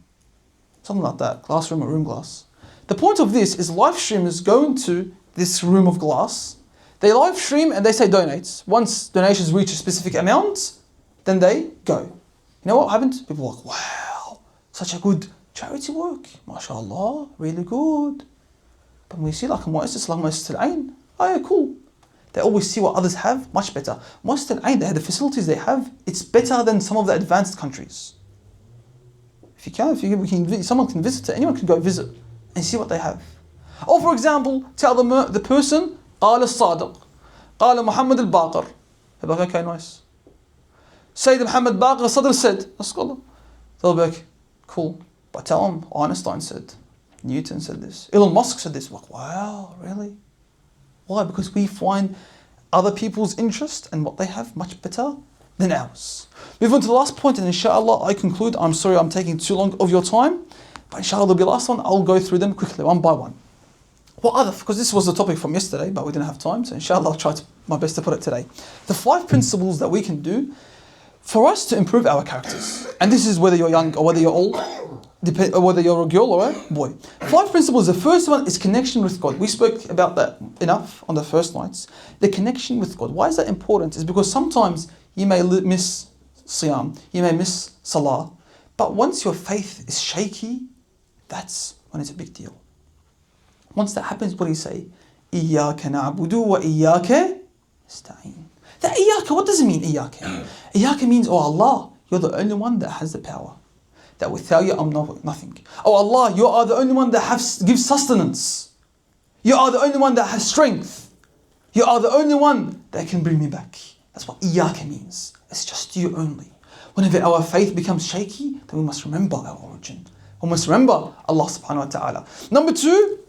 Something like that, glass room or room glass. The point of this is live streamers go into this room of glass, they live stream and they say donate. Once donations reach a specific amount, then they go. You know what happened? People are like, wow, such a good charity work. MashaAllah, really good. But when we see like a mu'assis, like Mu'assis Al-Ain, oh yeah, cool. They always see what others have, much better. Mu'assis Al-Ain, they have the facilities they have, it's better than some of the advanced countries. If you can, someone can visit it, anyone can go visit and see what they have. Or for example, tell the person, قال الصادق, قال محمد الباقر. They'll be like, okay, nice. Sayyid Muhammad Baqir Sadr said, a scholar. They'll be like, cool. But tell them, Einstein said, Newton said this, Elon Musk said this. Like, wow, really? Why? Because we find other people's interest and what they have much better than ours. Move on to the last point, and inshallah I conclude. I'm sorry I'm taking too long of your time, but inshallah there'll be the last one. I'll go through them quickly, one by one. What other, because this was the topic from yesterday, but we didn't have time, so inshallah I'll try my best to put it today. The 5 principles that we can do for us to improve our characters. And this is whether you're young or whether you're old, or whether you're a girl or a boy. 5 principles. The first one is connection with God. We spoke about that enough on the first nights. The connection with God. Why is that important? Is because sometimes you may miss Siyam, you may miss Salah, but once your faith is shaky, that's when it's a big deal. Once that happens, what do you say? إِيَّاكَ نَعْبُدُ وَإِيَّاكَ نَسْتَعِينُ. That إِيَّاكَ, what does it mean, إِيَّاكَ? إِيَّاكَ means, oh Allah, you're the only one that has the power. That without you, I'm nothing. Oh Allah, you are the only one that gives sustenance. You are the only one that has strength. You are the only one that can bring me back. That's what إِيَّاكَ means. It's just you only. Whenever our faith becomes shaky, then we must remember our origin. We must remember Allah subhanahu wa ta'ala. Number 2,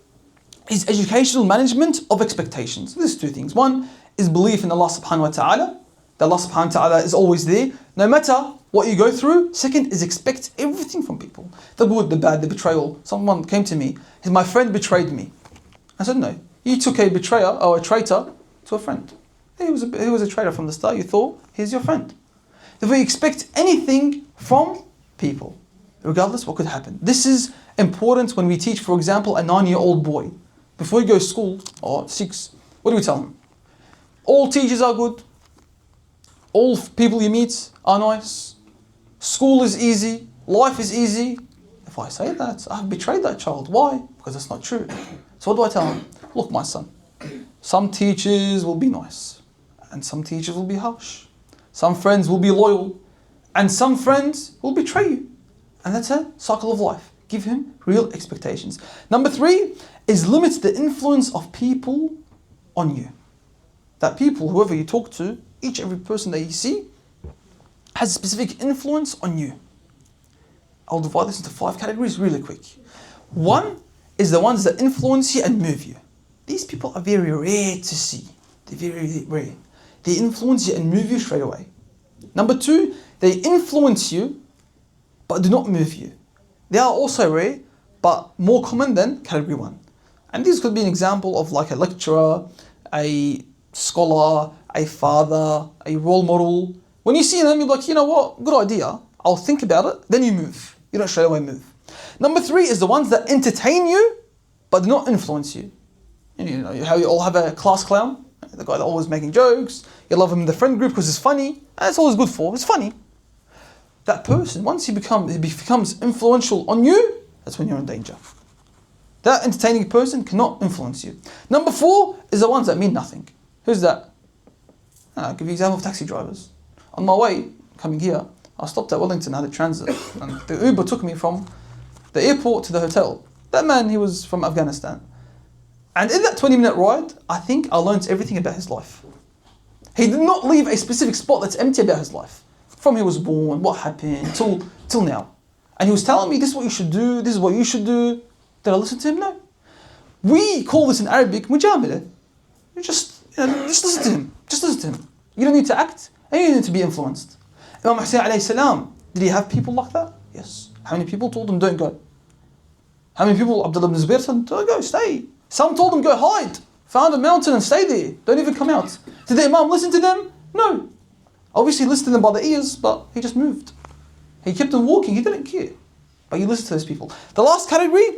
is educational management of expectations. There's 2 things. One is belief in Allah subhanahu wa ta'ala. That Allah subhanahu wa ta'ala is always there, no matter what you go through. Second is expect everything from people. The good, the bad, the betrayal. Someone came to me, my friend betrayed me. I said, no, you took a betrayer or a traitor to a friend. He was a traitor from the start. You thought, he's your friend. If we expect anything from people, regardless what could happen. This is important when we teach, for example, a 9-year-old boy. Before you go to school, or 6, what do we tell him? All teachers are good. All people you meet are nice. School is easy. Life is easy. If I say that, I've betrayed that child. Why? Because that's not true. So what do I tell him? Look, my son, some teachers will be nice, and some teachers will be harsh. Some friends will be loyal, and some friends will betray you. And that's a cycle of life. Give him real expectations. Number 3 is limit the influence of people on you. That people, whoever you talk to, every person that you see, has a specific influence on you. I'll divide this into 5 categories really quick. 1 is the ones that influence you and move you. These people are very rare to see. They're very rare. They influence you and move you straight away. Number 2, they influence you but do not move you. They are also rare, but more common than category 1. And this could be an example of like a lecturer, a scholar, a father, a role model. When you see them, you're like, you know what, good idea. I'll think about it, then you move. You don't straight away move. Number 3 is the ones that entertain you, but do not influence you. You know how you all have a class clown? The guy that always making jokes. You love him in the friend group because it's funny. And that's all it's good for, it's funny. That person, once he becomes influential on you, that's when you're in danger. That entertaining person cannot influence you. Number 4 is the ones that mean nothing. Who's that? I'll give you an example of taxi drivers. On my way, coming here, I stopped at Wellington, I had a transit, and the Uber took me from the airport to the hotel. That man, he was from Afghanistan. And in that 20-minute ride, I think I learned everything about his life. He did not leave a specific spot that's empty about his life. From he was born, what happened, till now. And he was telling me, this is what you should do, this is what you should do. Did I listen to him? No. We call this in Arabic, mujamila. You just listen to him. Just listen to him. You don't need to act, and you don't need to be influenced. Imam Hussein alayhi salam, did he have people like that? Yes. How many people told him, don't go? How many people, Abdullah ibn Zubair said, don't go, stay. Some told him, go hide. Found a mountain and stay there. Don't even come out. Did the Imam listen to them? No. Obviously he listened to them by the ears, but he just moved. He kept on walking, he didn't care. But you listen to those people. The last category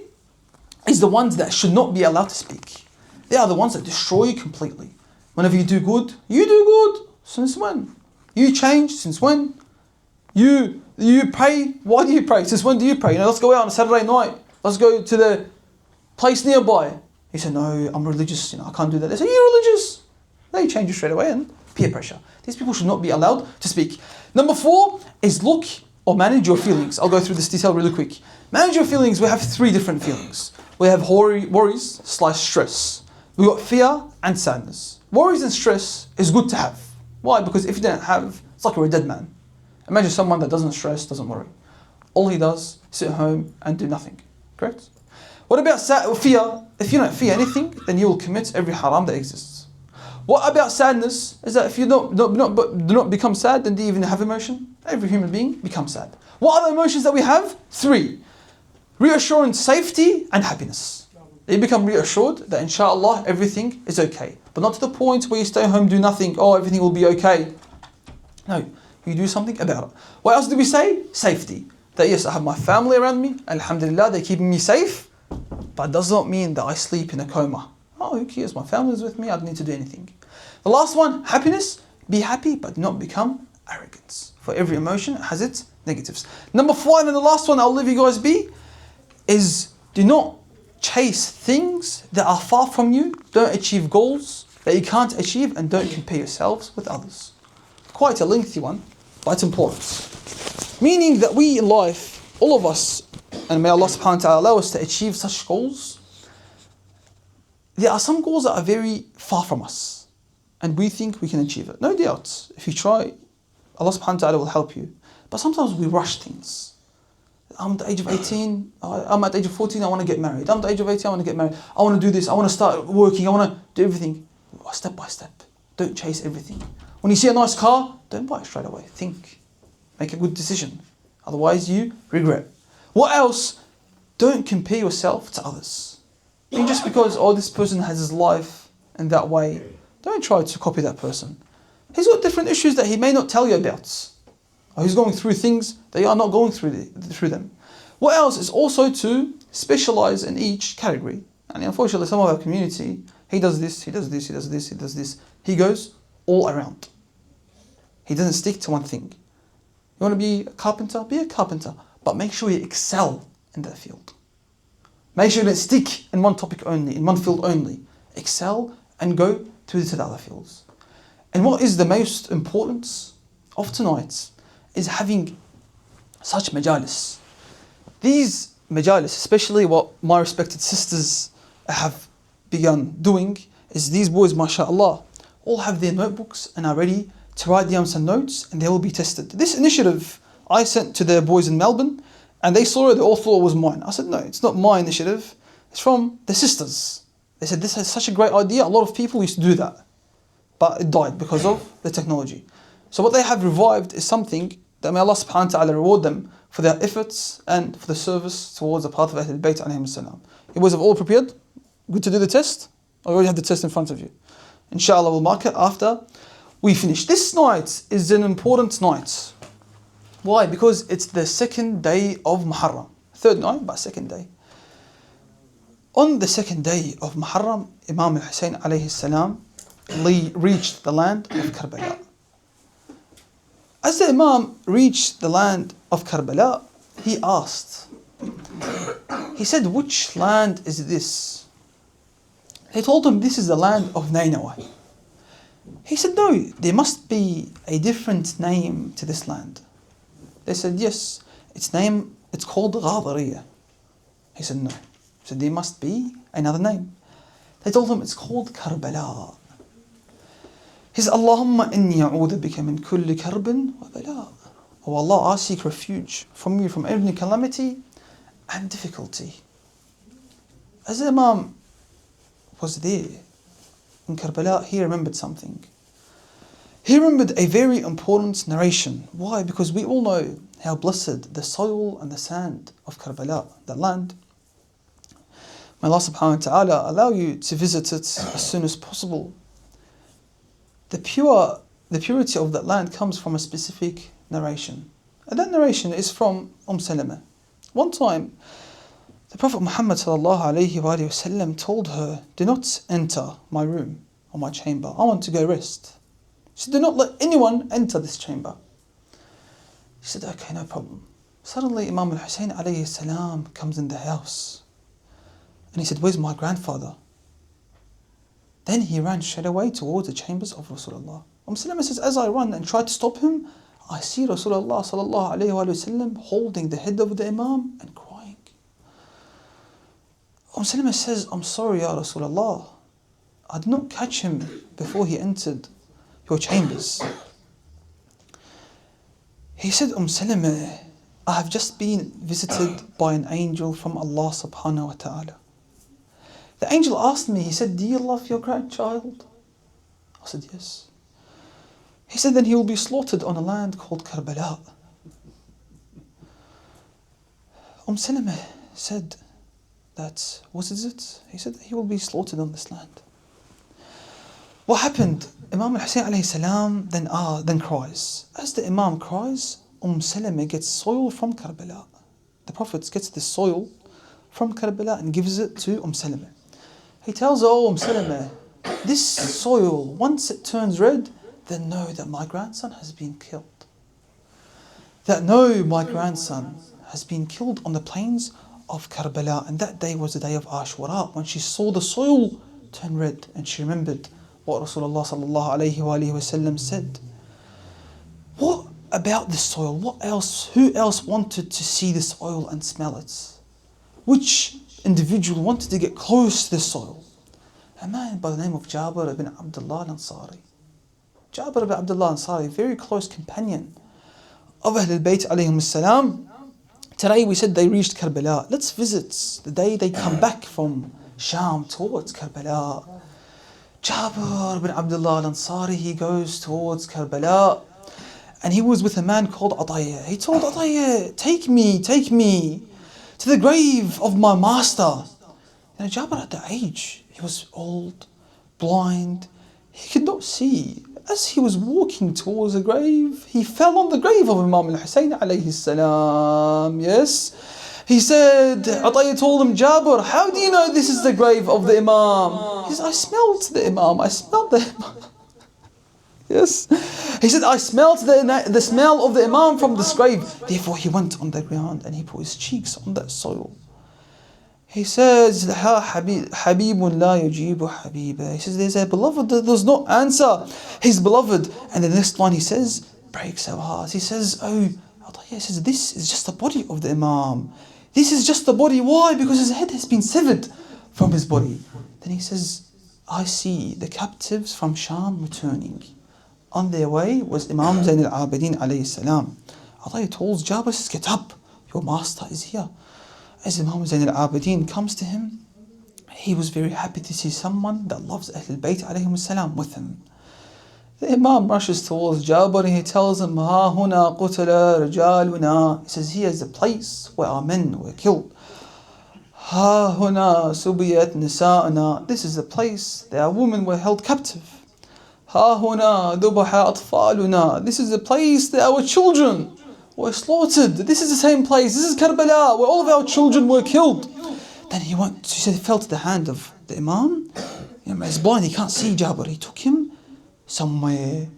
is the ones that should not be allowed to speak. They are the ones that destroy you completely. Whenever you do good, you do good. Since when? You change, since when? You pray, why do you pray? Since when do you pray? Let's go out on a Saturday night. Let's go to the place nearby. You say, no, I'm religious, I can't do that. They say, you're religious. They change you straight away, and peer pressure. These people should not be allowed to speak. Number 4 is look or manage your feelings. I'll go through this detail really quick. Manage your feelings. We have 3 different feelings. We have worries / stress. We got fear and sadness. Worries and stress is good to have. Why? Because if you don't have, it's like you're a dead man. Imagine someone that doesn't stress, doesn't worry. All he does is sit at home and do nothing. Correct? What about fear? If you don't fear anything, then you will commit every haram that exists. What about sadness? Is that if you do not become sad, then do you even have emotion? Every human being becomes sad. What are the emotions that we have? 3. Reassurance, safety, and happiness. You become reassured that inshallah everything is okay. But not to the point where you stay home, do nothing, everything will be okay. No, you do something about it. What else do we say? Safety. That yes, I have my family around me, alhamdulillah, they're keeping me safe. But it does not mean that I sleep in a coma. Who cares? My family is with me, I don't need to do anything. The last one, happiness. Be happy, but not become arrogant. For every emotion, it has its negatives. Number 5, and the last one I'll leave you guys be, is do not chase things that are far from you. Don't achieve goals that you can't achieve, and don't compare yourselves with others. Quite a lengthy one, but it's important. Meaning that we in life, all of us, and may Allah subhanahu wa ta'ala allow us to achieve such goals, there are some goals that are very far from us, and we think we can achieve it. No doubt, if you try, Allah subhanahu wa ta'ala will help you. But sometimes we rush things. I'm at the age of 18, I'm at the age of 14, I want to get married. I'm at the age of 18, I want to get married. I want to do this, I want to start working, I want to do everything. Step by step. Don't chase everything. When you see a nice car, don't buy it straight away. Think. Make a good decision. Otherwise you regret. What else? Don't compare yourself to others. And just because, this person has his life in that way, don't try to copy that person. He's got different issues that he may not tell you about. Or he's going through things that you are not going through them. What else is also to specialize in each category. And unfortunately, some of our community, he does this, he does this, he does this, he does this. He goes all around. He doesn't stick to one thing. You want to be a carpenter? Be a carpenter. But make sure you excel in that field. Make sure you don't stick in one topic only, in one field only. Excel and go to the other fields. And what is the most importance of tonight is having such majalis. These majalis, especially what my respected sisters have begun doing, is these boys, mashallah, all have their notebooks and are ready to write down some notes, and they will be tested. This initiative I sent to the boys in Melbourne, and they saw it, they all thought it was mine. I said, no, it's not my initiative, it's from the sisters. They said, this is such a great idea, a lot of people used to do that, but it died because of the technology. So what they have revived is something that may Allah subhanahu wa ta'ala reward them for their efforts and for the service towards the path of Ahlul Bayt alayhim salam. You boys have all prepared? Good to do the test? I already have the test in front of you. Inshallah, we'll mark it after we finish. This night is an important night. Why? Because it's the 2nd day of Muharram. 3rd night, but 2nd day. On the 2nd day of Muharram, Imam al-Hussein alayhi salam reached the land of Karbala. As the Imam reached the land of Karbala, he asked, he said, which land is this? They told him, this is the land of Nainawa. He said, no, there must be a different name to this land. They said, yes, its called Ghadariya. He said, no. He said, there must be another name. They told him, it's called Karbala. He said, Allahumma inni a'udhu bika min kulli karbin wa bala. Oh Allah, I seek refuge from you from every calamity and difficulty. As the Imam was there in Karbala, he remembered something. He remembered a very important narration. Why? Because we all know how blessed the soil and the sand of Karbala, that land. May Allah subhanahu wa ta'ala allow you to visit it as soon as possible. The purity of that land comes from a specific narration. And that narration is from Salama. One time, the Prophet Muhammad sallallahu alayhi wa sallam told her, do not enter my room or my chamber. I want to go rest. She said, do not let anyone enter this chamber. She said, okay, no problem. Suddenly Imam al-Hussein alayhi salam comes in the house. And he said, where's my grandfather? Then he ran straight away towards the chambers of Rasulullah. Salama says, as I run and try to stop him, I see Rasulullah sallallahu alayhi wa sallam holding the head of the Imam and crying. Salama says, I'm sorry, Ya Rasulullah. I did not catch him before he entered your chambers. He said, Salama, I have just been visited by an angel from Allah subhanahu wa ta'ala. The angel asked me, he said, do you love your grandchild? I said, yes. He said, then he will be slaughtered on a land called Karbala. Salama said that, what is it? He said, he will be slaughtered on this land. What happened? Imam al-Hussein alayhi salam then cries. As the Imam cries, Salama gets soil from Karbala. The Prophet gets the soil from Karbala and gives it to Salama. He tells her, Salama, this soil, once it turns red, then know that my grandson has been killed. That know my grandson has been killed on the plains of Karbala. And that day was the day of Ashura, when she saw the soil turn red and she remembered what Rasulullah sallallahu alayhi wa sallam said. What about this soil? What else? Who else wanted to see this soil and smell it? Which individual wanted to get close to this soil? A man by the name of Jabir ibn Abdullah al-Ansari. Jabir ibn Abdullah al-Ansari, very close companion of Ahlul Bayt alayhim salam. Today we said they reached Karbala. Let's visit the day they come back from Sham towards Karbala. Jabir ibn Abdullah al-Ansari, he goes towards Karbala and he was with a man called Atiyah. He told Atiyah, take me to the grave of my master. Jabir at that age, he was old, blind, he could not see. As he was walking towards the grave, he fell on the grave of Imam al-Hussein alayhi salam. Yes. He said, Atiyah told him, Jabir, how do you know this is the grave of the Imam? He said, I smelled the Imam. I smelled the Imam. Yes. He said, I smelled the smell of the Imam from this grave. Therefore, he went on the ground and he put his cheeks on that soil. He says, Habibun la yujibu habiba. He says, there's a beloved that does not answer his beloved. And the next line he says, breaks our hearts. He says, Atiyah says, this is just the body of the Imam. This is just the body. Why? Because his head has been severed from his body. Then he says, I see the captives from Sham returning. On their way was Imam Zain al-Abidin alayhi salam. Atiyah tells Jabir, says, get up, your master is here. As Imam Zain al-Abidin comes to him, he was very happy to see someone that loves Ahlul Bayt alayhim salam with him. The Imam rushes towards Jabir and he tells him, Ha huna qutala rijaluna. He says, here is the place where our men were killed. Ha huna subiyat nisa'ana. This is the place that our women were held captive. Ha huna dubaha atfaluna. This is the place that our children were slaughtered. This is the same place. This is Karbala, where all of our children were killed. Then he said, he felt the hand of the Imam. He's blind, he can't see Jabir. He took him somewhere.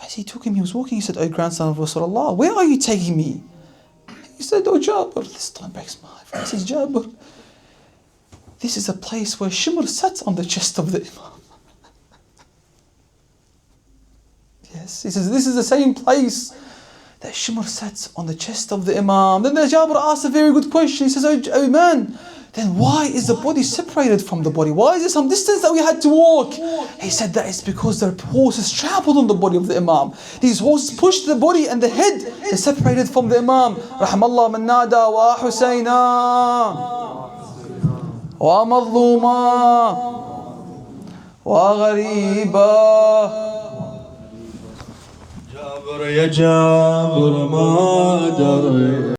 As he took him, he was walking. He said, oh grandson of Rasulullah, where are you taking me? He said, oh Jabir, this time breaks my heart. He says, Jabir, this is a place where Shimr sat on the chest of the Imam. Yes, he says, this is the same place that Shimr sat on the chest of the Imam. Then the Jabir asked a very good question. He says, oh man, then why is the body separated from the body? Why is there some distance that we had to walk? He said that it's because the horses trampled on the body of the Imam. These horses pushed the body and the head is separated from the Imam. Rahamallah man nada wa Husayna wa madluma wa ghariba. جابر يا جابر ما دري